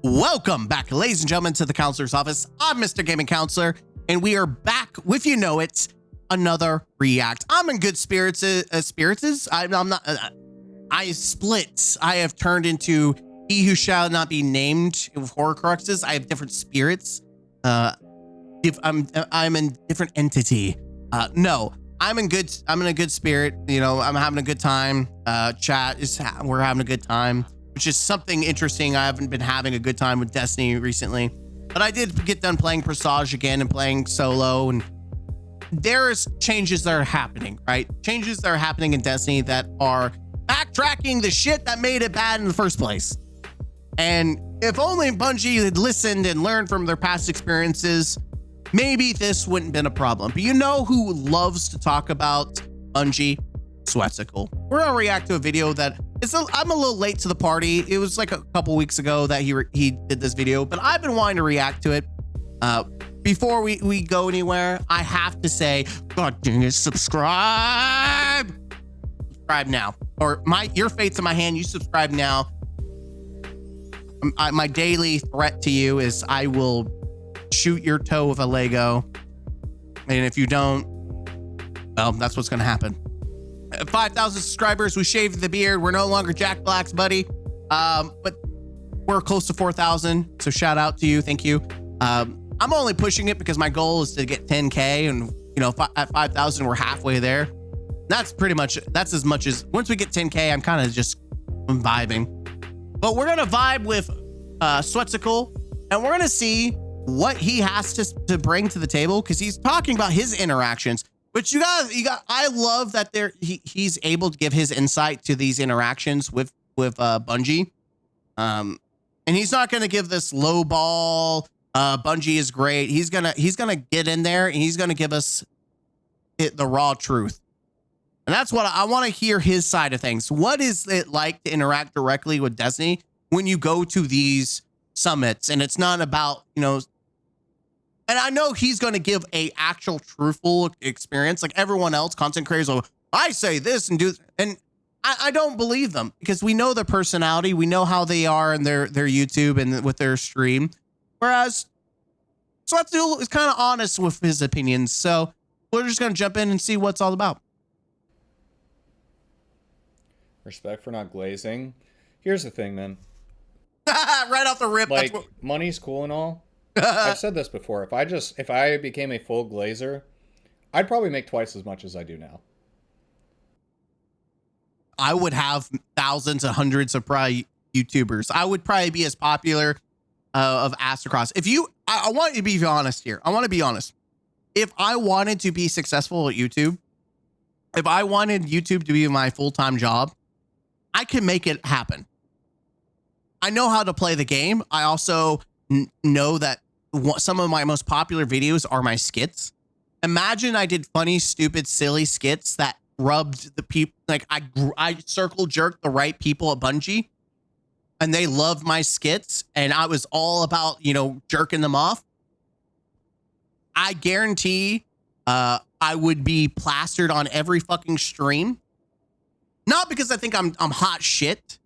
Welcome back, ladies and gentlemen, to the Counselor's Office. I'm Mr. Gaming Counselor, and we are back with, you know it, another React. I'm in good spirits. I'm not. I split. I have turned into he who shall not be named with Horcruxes. I have different spirits. If I'm in different entity. No, I'm in a good spirit. You know, I'm having a good time. We're having a good time, which is something interesting. I haven't been having a good time with Destiny recently, but I did get done playing Presage again and playing solo, and there's changes that are happening, right? Changes that are happening in Destiny that are backtracking the shit that made it bad in the first place. And if only Bungie had listened and learned from their past experiences, maybe this wouldn't have been a problem. But you know who loves to talk about Bungie? Swetsicle. We're gonna react to a video that I'm a little late to the party. It was like a couple weeks ago that he did this video, but I've been wanting to react to it. Before we go anywhere, I have to say, God dang it, subscribe now, or your fate's in my hand. You subscribe now. My daily threat to you is I will shoot your toe with a Lego, and if you don't, well, that's what's gonna happen. 5,000 subscribers, we shaved the beard. We're no longer Jack Black's buddy, but we're close to 4,000, so shout out to you. Thank you. I'm only pushing it because my goal is to get 10k, and you know, at 5,000 we're halfway there. That's as much as once we get 10k, I'm kind of just vibing. But we're gonna vibe with Swetsicle, and we're gonna see what he has to bring to the table, because he's talking about his interactions. But I love that he's able to give his insight to these interactions with Bungie. And he's not going to give this low ball. Bungie is great. He's gonna get in there and he's gonna give us the raw truth. And that's what I want to hear, his side of things. What is it like to interact directly with Destiny when you go to these summits? And it's not about, you know, and I know he's going to give a actual truthful experience, like everyone else. Content creators will, I say this and do, and I don't believe them, because we know their personality, we know how they are in their YouTube and with their stream. Whereas Swetsicle is kind of honest with his opinions. So we're just going to jump in and see what's all about. Respect for not glazing. Here's the thing, man. Right off the rip. Like, money's cool and all. I've said this before. If I became a full glazer, I'd probably make twice as much as I do now. I would have thousands and hundreds of probably YouTubers. I would probably be as popular of Astrocross. I want you to be honest here. I want to be honest. If I wanted to be successful at YouTube, if I wanted YouTube to be my full-time job, I can make it happen. I know how to play the game. I also know that some of my most popular videos are my skits. Imagine I did funny, stupid, silly skits that rubbed the people, like I circle jerked the right people at Bungie, and they loved my skits, and I was all about, you know, jerking them off. I guarantee I would be plastered on every fucking stream. Not because I think I'm hot shit,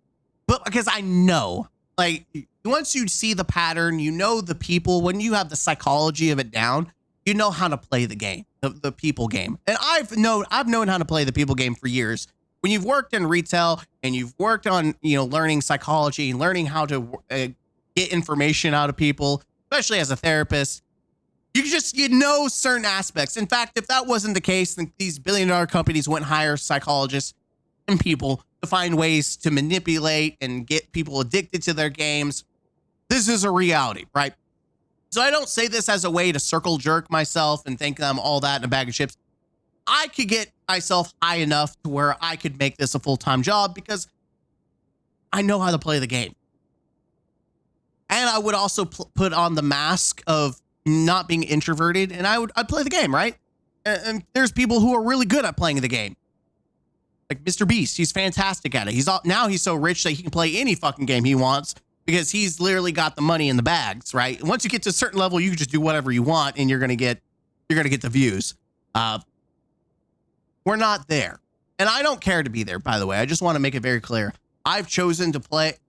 but because I know, like, once you see the pattern, you know the people, when you have the psychology of it down, you know how to play the game, the people game. And I've known how to play the people game for years. When you've worked in retail and you've worked on, you know, learning psychology, learning how to get information out of people, especially as a therapist, you know certain aspects. In fact, if that wasn't the case, then these billion-dollar companies wouldn't hire psychologists and people to find ways to manipulate and get people addicted to their games. This is a reality, right? So I don't say this as a way to circle jerk myself and think I'm all that in a bag of chips. I could get myself high enough to where I could make this a full-time job because I know how to play the game. And I would also put on the mask of not being introverted, and I'd play the game, right? And there's people who are really good at playing the game. Like Mr. Beast, he's fantastic at it. Now he's so rich that he can play any fucking game he wants because he's literally got the money in the bags, right? Once you get to a certain level, you can just do whatever you want and you're gonna get the views. We're not there. And I don't care to be there, by the way. I just want to make it very clear. I've chosen to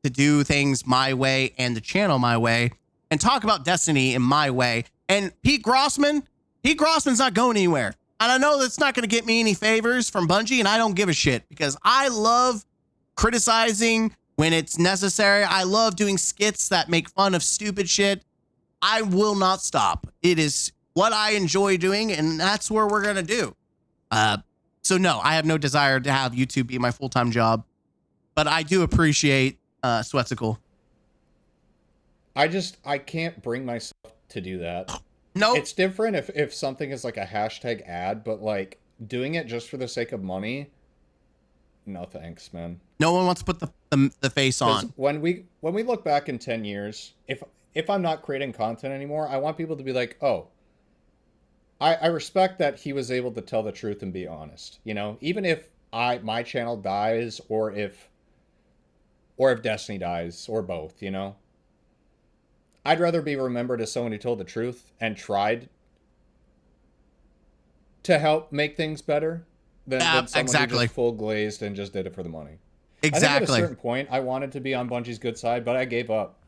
do things my way and the channel my way and talk about Destiny in my way. And Pete Grossman's not going anywhere. And I know that's not going to get me any favors from Bungie, and I don't give a shit because I love criticizing when it's necessary. I love doing skits that make fun of stupid shit. I will not stop. It is what I enjoy doing, and that's where we're going to do. So no, I have no desire to have YouTube be my full-time job, but I do appreciate Sweatcicle. I can't bring myself to do that. No, It's different if something is like a hashtag ad, but like doing it just for the sake of money, no thanks, man. no one wants to put the face 'Cause on. when we look back in 10 years, if I'm not creating content anymore, I want people to be like, oh, I respect that he was able to tell the truth and be honest. You know, even if my channel dies or if Destiny dies or both, you know. I'd rather be remembered as someone who told the truth and tried to help make things better than someone who just full glazed and just did it for the money. I think at a certain point, I wanted to be on Bungie's good side, but I gave up.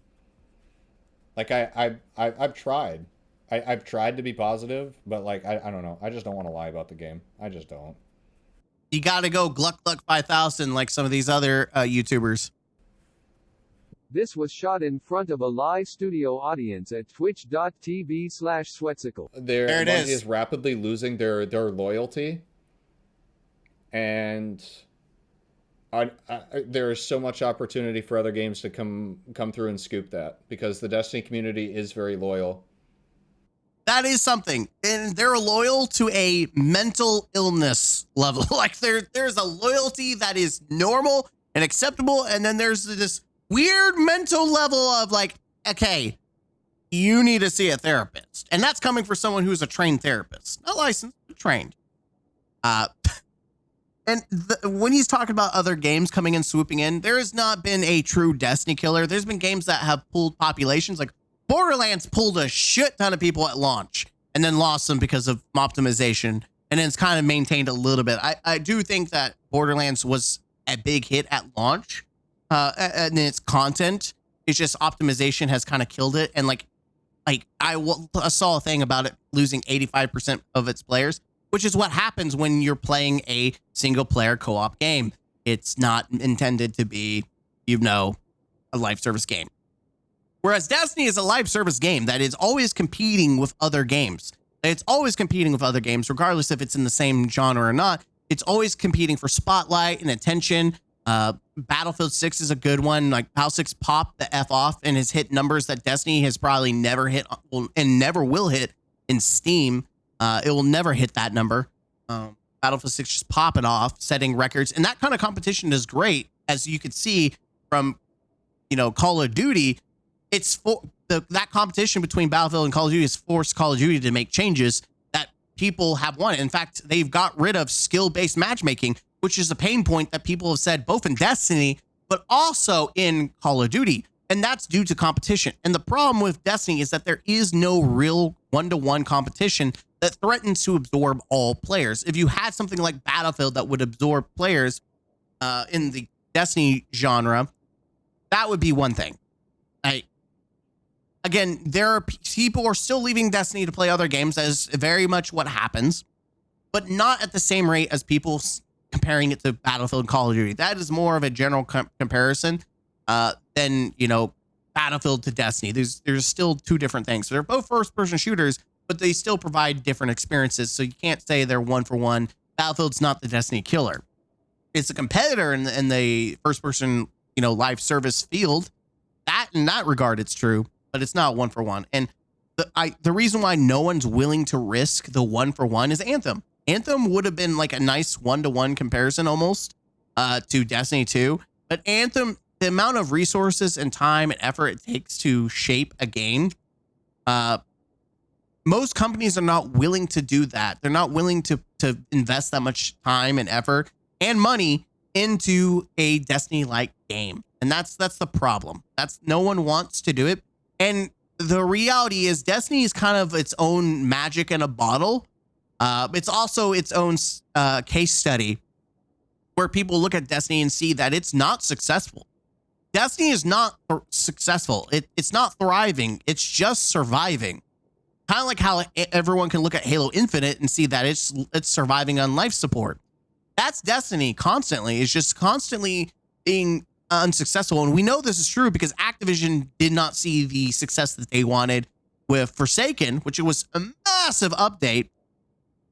Like I've tried. I've tried to be positive, but like I don't know. I just don't want to lie about the game. I just don't. You got to go Gluck 5000 like some of these other YouTubers. This was shot in front of a live studio audience at twitch.tv/Sweatcicle. There it Bungie is. is rapidly losing their loyalty, and there is so much opportunity for other games to come through and scoop that, because the Destiny community is very loyal. That is something, and they're loyal to a mental illness level. Like there's a loyalty that is normal and acceptable, and then there's this weird mental level of like, okay, you need to see a therapist, and that's coming for someone who's a trained therapist, not licensed, but trained. And when he's talking about other games coming in, swooping in, there has not been a true Destiny killer. There's been games that have pulled populations, like Borderlands pulled a shit ton of people at launch and then lost them because of optimization. And then it's kind of maintained a little bit. I do think that Borderlands was a big hit at launch, and its content. It's just optimization has kind of killed it. And like I saw a thing about it losing 85% of its players, which is what happens when you're playing a single player co-op game. It's not intended to be, a live service game. Whereas Destiny is a live service game that is always competing with other games. It's always competing with other games, regardless if it's in the same genre or not. It's always competing for spotlight and attention. Battlefield 6 is a good one. Like Battlefield 6 popped the F off and has hit numbers that Destiny has probably never hit and never will hit in Steam. It will never hit that number. Battlefield 6 just popping off, setting records. And that kind of competition is great, as you could see from, Call of Duty. It's for that competition between Battlefield and Call of Duty has forced Call of Duty to make changes that people have wanted. In fact, they've got rid of skill-based matchmaking, which is a pain point that people have said both in Destiny, but also in Call of Duty. And that's due to competition. And the problem with Destiny is that there is no real one-to-one competition that threatens to absorb all players. If you had something like Battlefield that would absorb players in the Destiny genre, that would be one thing. Again, there are people who are still leaving Destiny to play other games. That is very much what happens, but not at the same rate as people comparing it to Battlefield and Call of Duty. That is more of a general comparison than, Battlefield to Destiny. There's still two different things. So they're both first-person shooters, but they still provide different experiences. So you can't say they're one for one. Battlefield's not the Destiny killer. It's a competitor in the first-person, live service field. That in that regard, it's true. But it's not one for one. And the reason why no one's willing to risk the one for one is Anthem. Anthem would have been like a nice one-to-one comparison almost to Destiny 2. But Anthem, the amount of resources and time and effort it takes to shape a game, most companies are not willing to do that. They're not willing to invest that much time and effort and money into a Destiny-like game. And that's the problem. No one wants to do it. And the reality is Destiny is kind of its own magic in a bottle. It's also its own case study where people look at Destiny and see that it's not successful. Destiny is not successful. It's not thriving. It's just surviving. Kind of like how everyone can look at Halo Infinite and see that it's surviving on life support. That's Destiny constantly. It's just constantly being unsuccessful. And we know this is true because Activision did not see the success that they wanted with Forsaken, which was a massive update.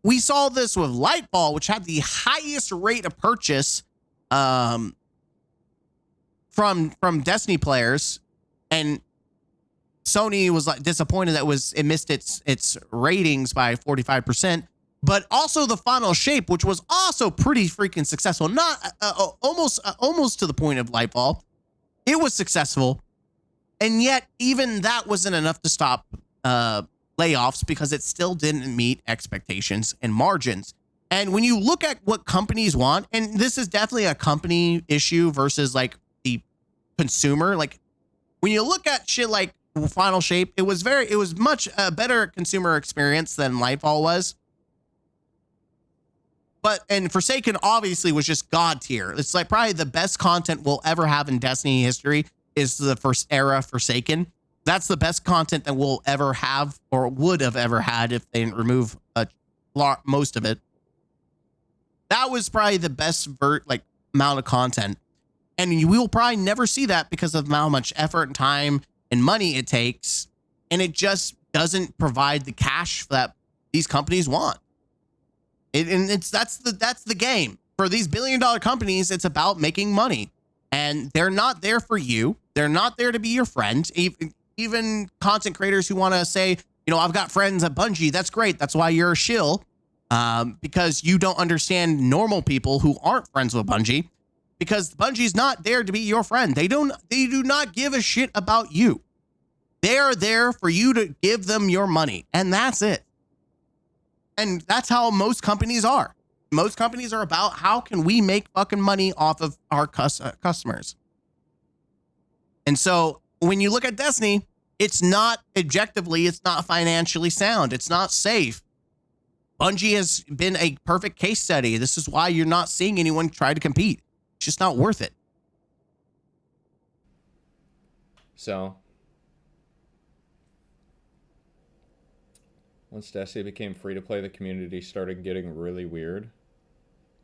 We saw this with Lightfall, which had the highest rate of purchase from Destiny players, and Sony was like disappointed that it missed its ratings by 45%. But also the Final Shape, which was also pretty freaking successful, not almost to the point of Lightfall. It was successful, and yet even that wasn't enough to stop layoffs because it still didn't meet expectations and margins. And when you look at what companies want, and this is definitely a company issue versus like the consumer, like when you look at shit like Final Shape, it was much a better consumer experience than Lightfall was. And Forsaken obviously was just god tier. It's like probably the best content we'll ever have in Destiny history is the first era Forsaken. That's the best content that we'll ever have or would have ever had if they didn't remove most of it. That was probably the best amount of content. And we will probably never see that because of how much effort and time and money it takes. And it just doesn't provide the cash that these companies want. That's the game. For these billion-dollar companies, it's about making money. And they're not there for you. They're not there to be your friend. Even content creators who want to say, I've got friends at Bungie. That's great. That's why you're a shill. Because you don't understand normal people who aren't friends with Bungie. Because Bungie's not there to be your friend. They do not give a shit about you. They are there for you to give them your money. And that's it. And that's how most companies are. Most companies are about how can we make fucking money off of our customers. And so when you look at Destiny, it's not financially sound. It's not safe. Bungie has been a perfect case study. This is why you're not seeing anyone try to compete. It's just not worth it. So, once Destiny became free to play, the community started getting really weird.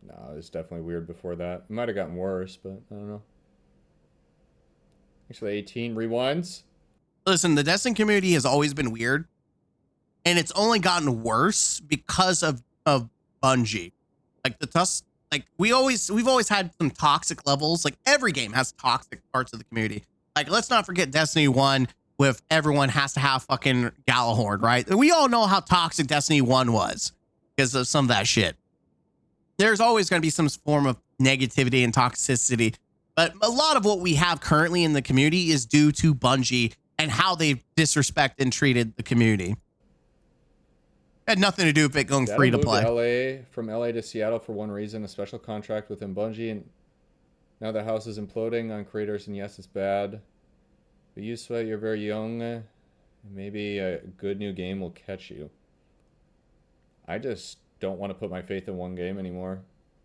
No, it was definitely weird before that. It might have gotten worse, but I don't know. Actually, 18 rewinds. Listen, the Destiny community has always been weird, and it's only gotten worse because of Bungie. We've always had some toxic levels. Like every game has toxic parts of the community. Like let's not forget Destiny 1 with everyone has to have fucking Galahorn, right? We all know how toxic Destiny 1 was because of some of that shit. There's always going to be some form of negativity and toxicity, but a lot of what we have currently in the community is due to Bungie and how they disrespect and treated the community. It had nothing to do with it going free to play. From LA to Seattle for one reason, a special contract within Bungie, and now the house is imploding on creators, and yes, it's bad. But you sweat, you're very young. Maybe a good new game will catch you. I just don't want to put my faith in one game anymore.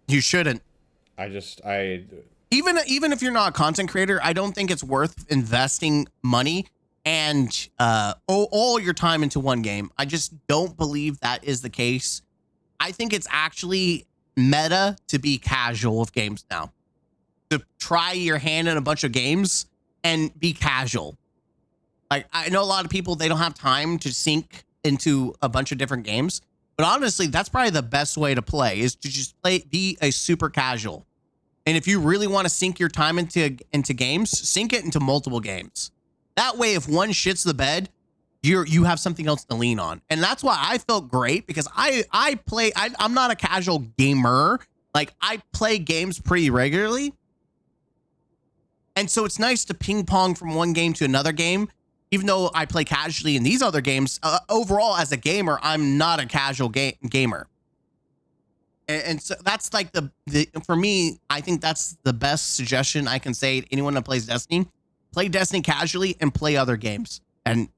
You shouldn't. Even if you're not a content creator, I don't think it's worth investing money and all your time into one game. I just don't believe that is the case. I think it's actually meta to be casual with games now. To try your hand in a bunch of games and be casual. Like I know a lot of people, they don't have time to sink into a bunch of different games. But honestly, that's probably the best way to play is to just be a super casual. And if you really want to sink your time into games, sink it into multiple games. That way, if one shits the bed, you have something else to lean on. And that's why I felt great because I'm not a casual gamer. Like I play games pretty regularly. And so it's nice to ping pong from one game to another game. Even though I play casually in these other games, overall as a gamer, I'm not a casual gamer. And so that's like for me, I think that's the best suggestion I can say to anyone that plays Destiny. Play Destiny casually and play other games. And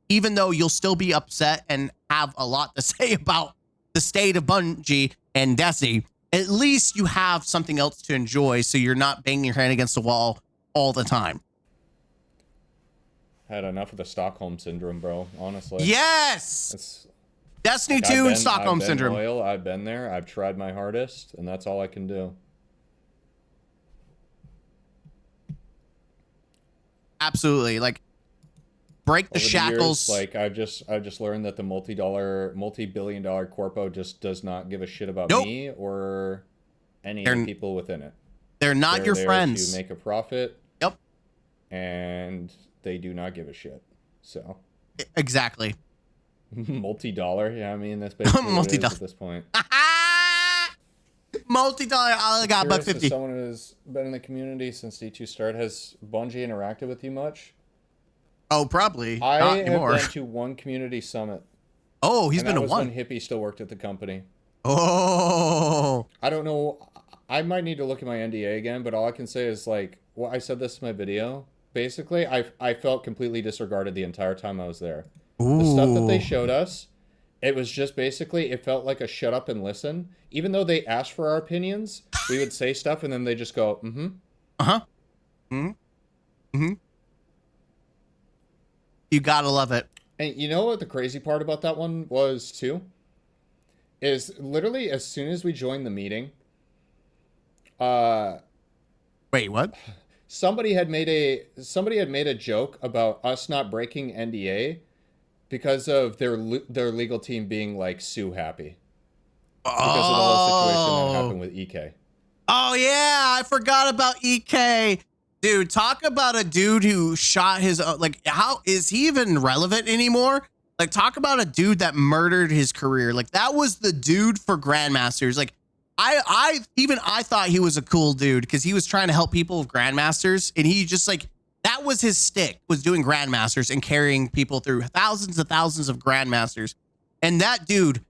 even though you'll still be upset and have a lot to say about the state of Bungie and Destiny, at least you have something else to enjoy, so you're not banging your head against the wall all the time. Had enough of the Stockholm syndrome, bro. Honestly. Yes. It's, Destiny like, 2 and Stockholm I've been syndrome. Loyal. I've been there. I've tried my hardest, and that's all I can do. Absolutely. Like, break the Over shackles. The years, like I've just learned that the multi-billion-dollar corpo just does not give a shit about me or any of the people within it. They're not your friends. To make a profit. Yep. And they do not give a shit. So. Exactly. Multi-dollar. Yeah, I mean that's basically what it is at this point. Multi-dollar. All I got, $1.50. As someone who's been in the community since D2 started, has Bungie interacted with you much? Oh, probably. I have been to one community summit. Oh, he's been to one. When Hippie still worked at the company. Oh. I don't know. I might need to look at my NDA again, but all I can say is, like, well, I said this in my video. Basically, I felt completely disregarded the entire time I was there. Ooh. The stuff that they showed us, it was just basically, it felt like a shut up and listen. Even though they asked for our opinions, we would say stuff and then they just go, mm-hmm. Uh-huh. Mm-hmm. Mm-hmm. You gotta love it. And you know what the crazy part about that one was too? Is literally as soon as we joined the meeting, wait, what? Somebody had made a joke about us not breaking NDA because of their legal team being like Sue happy. Because of the whole situation that happened with EK. Oh yeah, I forgot about EK. Dude, talk about a dude who shot his like, how is he even relevant anymore? Like, talk about a dude that murdered his career. Like, that was the dude for Grandmasters. Like, I thought he was a cool dude because he was trying to help people with Grandmasters, and he just like, that was his stick, was doing Grandmasters and carrying people through thousands and thousands of Grandmasters. And that dude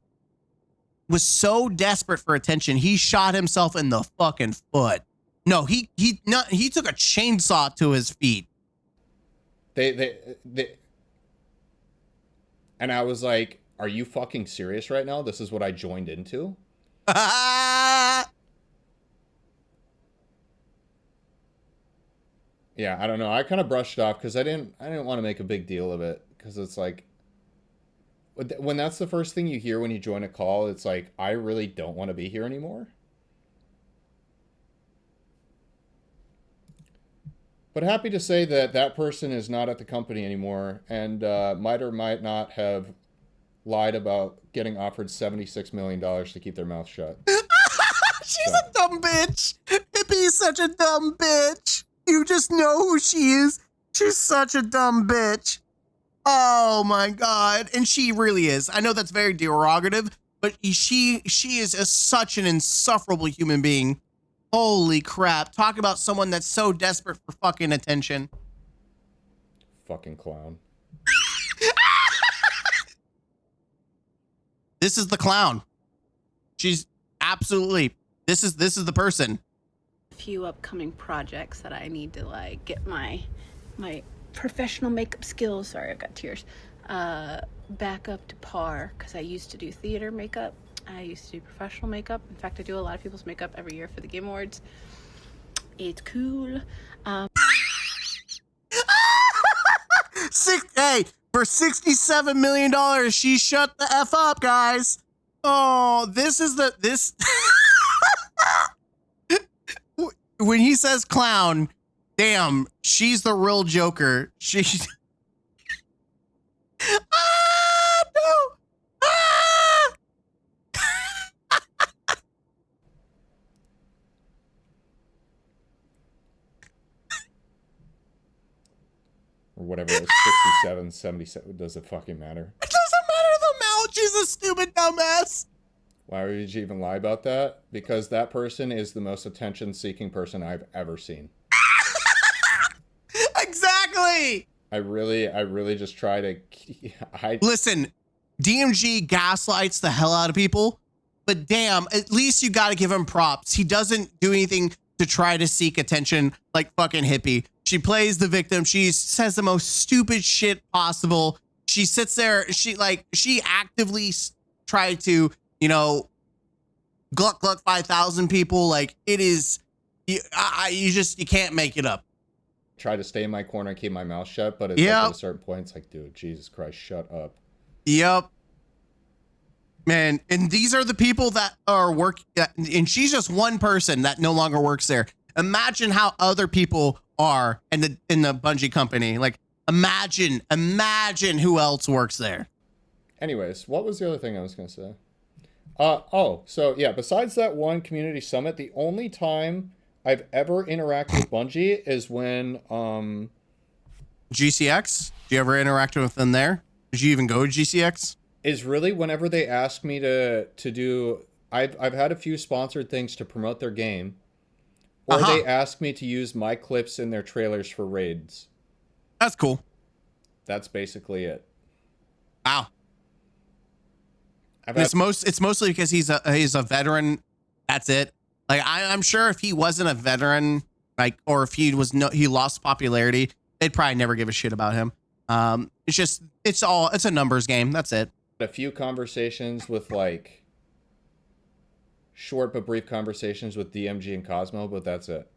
was so desperate for attention, he shot himself in the fucking foot. No, he took a chainsaw to his feet. They and I was like, are you fucking serious right now? This is what I joined into? Yeah, I don't know. I kind of brushed off because I didn't want to make a big deal of it, because it's like, when that's the first thing you hear when you join a call, it's like, I really don't want to be here anymore. But happy to say that that person is not at the company anymore, and might or might not have lied about getting offered $76 million to keep their mouth shut. She's a dumb bitch. Hippie is such a dumb bitch. You just know who she is. She's such a dumb bitch. Oh my God. And she really is. I know that's very derogative, but she is such an insufferable human being. Holy crap. Talk about someone that's so desperate for fucking attention. Fucking clown. This is the clown. She's absolutely, this is the person. A few upcoming projects that I need to like get my professional makeup skills, sorry, I've got tears, back up to par, because I used to do theater makeup. I used to do professional makeup. In fact, I do a lot of people's makeup every year for the Game Awards. It's cool. Hey, for $67 million, she shut the F up, guys. Oh, this. When he says clown, damn, she's the real Joker. She's... no. Or whatever it was, 67, 77, does it fucking matter? It doesn't matter the amount, she's a stupid dumbass. Why would you even lie about that? Because that person is the most attention-seeking person I've ever seen. Exactly. I really just try to... Listen, DMG gaslights the hell out of people, but damn, at least you gotta give him props. He doesn't do anything to try to seek attention like fucking Hippie. She plays the victim. She says the most stupid shit possible. She sits there. She actively tried to, Gluck Gluck 5,000 people. Like it is, you can't make it up. Try to stay in my corner and keep my mouth shut, but it's like at a certain point, it's like, dude, Jesus Christ, shut up. Yep. Man, and these are the people that are working, and she's just one person that no longer works there. Imagine how other people are in the Bungie company. Like, imagine who else works there. Anyways, what was the other thing I was going to say? So yeah, besides that one community summit, the only time I've ever interacted with Bungie is when GCX. Do you ever interact with them there? Did you even go to GCX? Is really whenever they ask me to do. I've had a few sponsored things to promote their game, or they ask me to use my clips in their trailers for raids. That's cool. That's basically it. Wow. It's mostly because he's a veteran. That's it. Like I'm sure if he wasn't a veteran, like, or if he lost popularity, they'd probably never give a shit about him. It's a numbers game. That's it. A few conversations with like short but brief conversations with DMG and Cosmo, but that's it.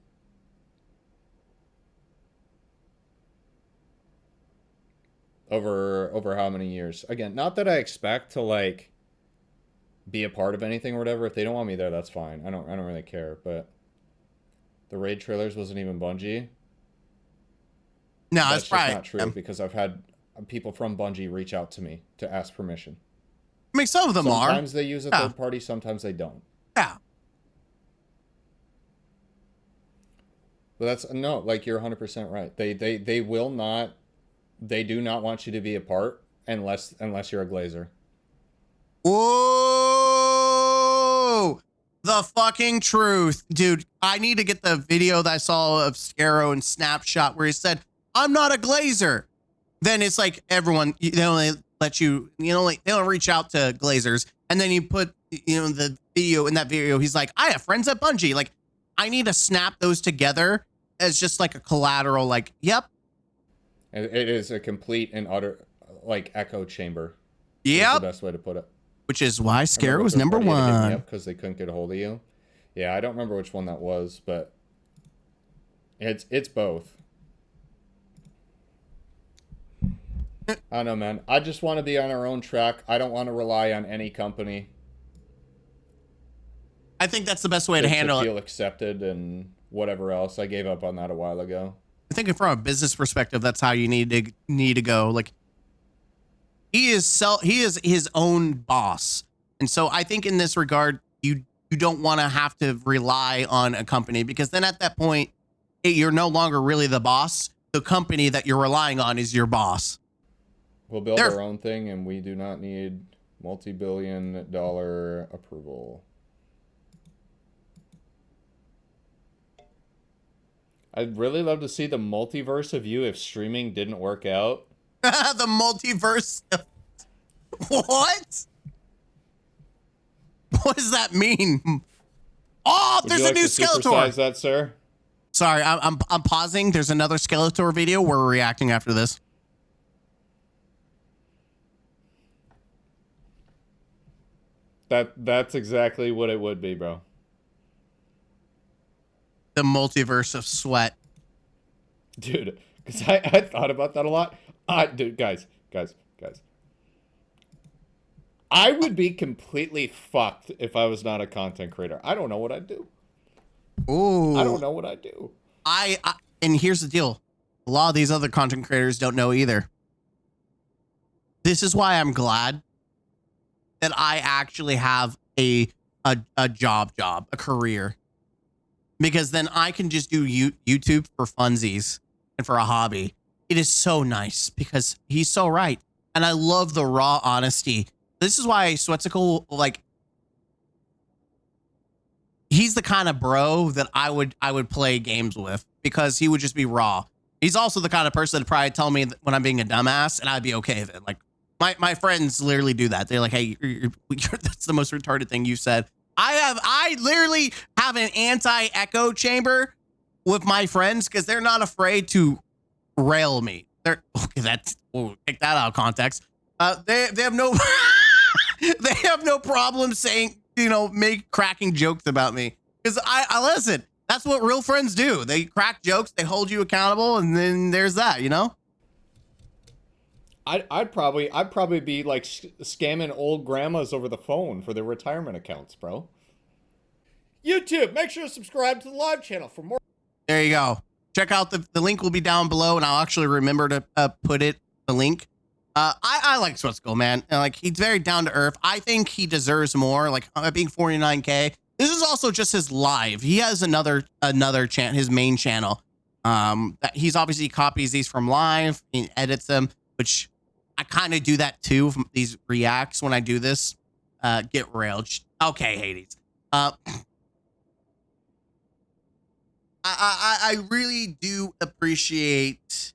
Over how many years? Again, not that I expect to like be a part of anything or whatever. If they don't want me there, that's fine. I don't really care. But the raid trailers wasn't even Bungie. No, that's that's probably not true because I've had people from Bungie reach out to me to ask permission. I mean, some of them are. Sometimes they use a third party, sometimes they don't. Yeah. But that's no, like you're 100% right. They will not. They do not want you to be a part unless you're a Glazer. Whoa! The fucking truth, dude. I need to get the video that I saw of Scarrow and Snapshot where he said, "I'm not a Glazer." Then it's like everyone, they only let you, they don't reach out to Glazers. And then you put, the video in that video, he's like, I have friends at Bungie. Like, I need to snap those together as just like a collateral, like, yep. It is a complete and utter, like, echo chamber. Yep. The best way to put it. Which is why Scarrow was number one. Because they couldn't get a hold of you. Yeah, I don't remember which one that was, but it's both. I don't know, man. I just want to be on our own track. I don't want to rely on any company. I think that's the best way to handle it. Feel accepted and whatever else. I gave up on that a while ago. I think from a business perspective, that's how you need to go. Like, he is his own boss, and so I think in this regard, you don't want to have to rely on a company, because then at that point, you're no longer really the boss. The company that you're relying on is your boss. We'll build our own thing, and we do not need multi-billion-dollar approval. I'd really love to see the multiverse of you if streaming didn't work out. The multiverse. What? What does that mean? Oh, Would there's you like a new to Skeletor. supersize that, sir? Sorry, I'm pausing. There's another Skeletor video. We're reacting after this. That's exactly what it would be, bro. The multiverse of sweat. Dude, because I thought about that a lot. Dude, guys. I would be completely fucked if I was not a content creator. I don't know what I'd do. Ooh. I don't know what I'd do. And here's the deal. A lot of these other content creators don't know either. This is why I'm glad that I actually have a job, a career. Because then I can just do YouTube for funsies and for a hobby. It is so nice because he's so right. And I love the raw honesty. This is why Swetsicle, like, he's the kind of bro that I would play games with, because he would just be raw. He's also the kind of person that probably tell me when I'm being a dumbass, and I'd be okay with it. Like, my friends literally do that. They're like, hey, that's the most retarded thing you said. I literally have an anti-echo chamber with my friends because they're not afraid to rail me. They're okay. Take that out of context. They have no they have no problem saying make cracking jokes about me. Because I listen, that's what real friends do. They crack jokes, they hold you accountable, and then there's that, I'd probably be like scamming old grandmas over the phone for their retirement accounts, bro. YouTube, make sure to subscribe to the live channel for more. There you go. Check out the link will be down below, and I'll actually remember to put the link. I like Sweatskill, man. And, like, he's very down to earth. I think he deserves more. Like, being 49K. This is also just his live. He has another channel, his main channel. That he's obviously copies these from live and edits them, which I kind of do that too. From these reacts when I do this. Get railed. Okay, Hades. I really do appreciate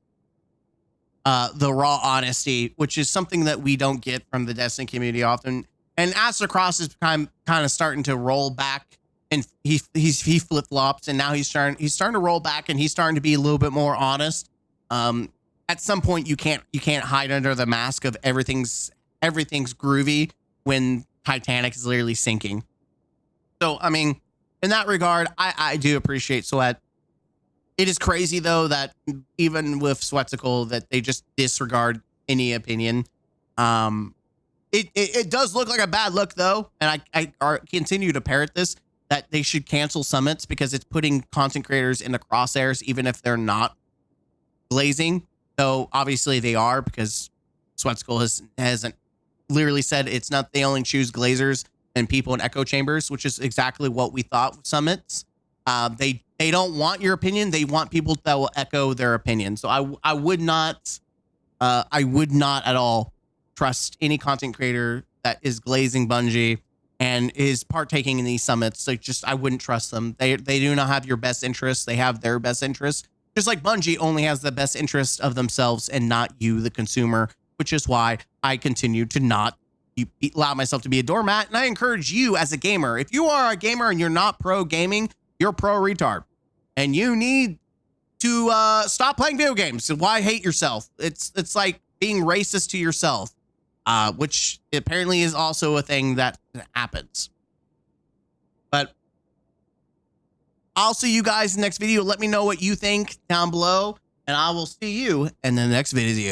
the raw honesty, which is something that we don't get from the Destiny community often. And Astrocross is kind of starting to roll back, and he flip flops, and now he's starting to roll back, and he's starting to be a little bit more honest. At some point, you can't hide under the mask of everything's groovy when Titanic is literally sinking. So I mean, in that regard, I do appreciate Sweat. It is crazy though that even with Sweatcicle that they just disregard any opinion. It does look like a bad look though, and I continue to parrot this, that they should cancel summits because it's putting content creators in the crosshairs even if they're not glazing. So obviously they are, because Sweatcicle hasn't literally said it's not, they only choose glazers and people in echo chambers, which is exactly what we thought with summits. They don't want your opinion. They want people that will echo their opinion. So I would not at all trust any content creator that is glazing Bungie and is partaking in these summits. Like, just, I wouldn't trust them. They do not have your best interests. They have their best interests. Just like Bungie only has the best interest of themselves and not you, the consumer, which is why I continue to not allow myself to be a doormat. And I encourage you as a gamer, if you are a gamer and you're not pro gaming, you're pro retard, and you need to stop playing video games. So why hate yourself? It's like being racist to yourself, which apparently is also a thing that happens. But I'll see you guys in the next video. Let me know what you think down below, and I will see you in the next video.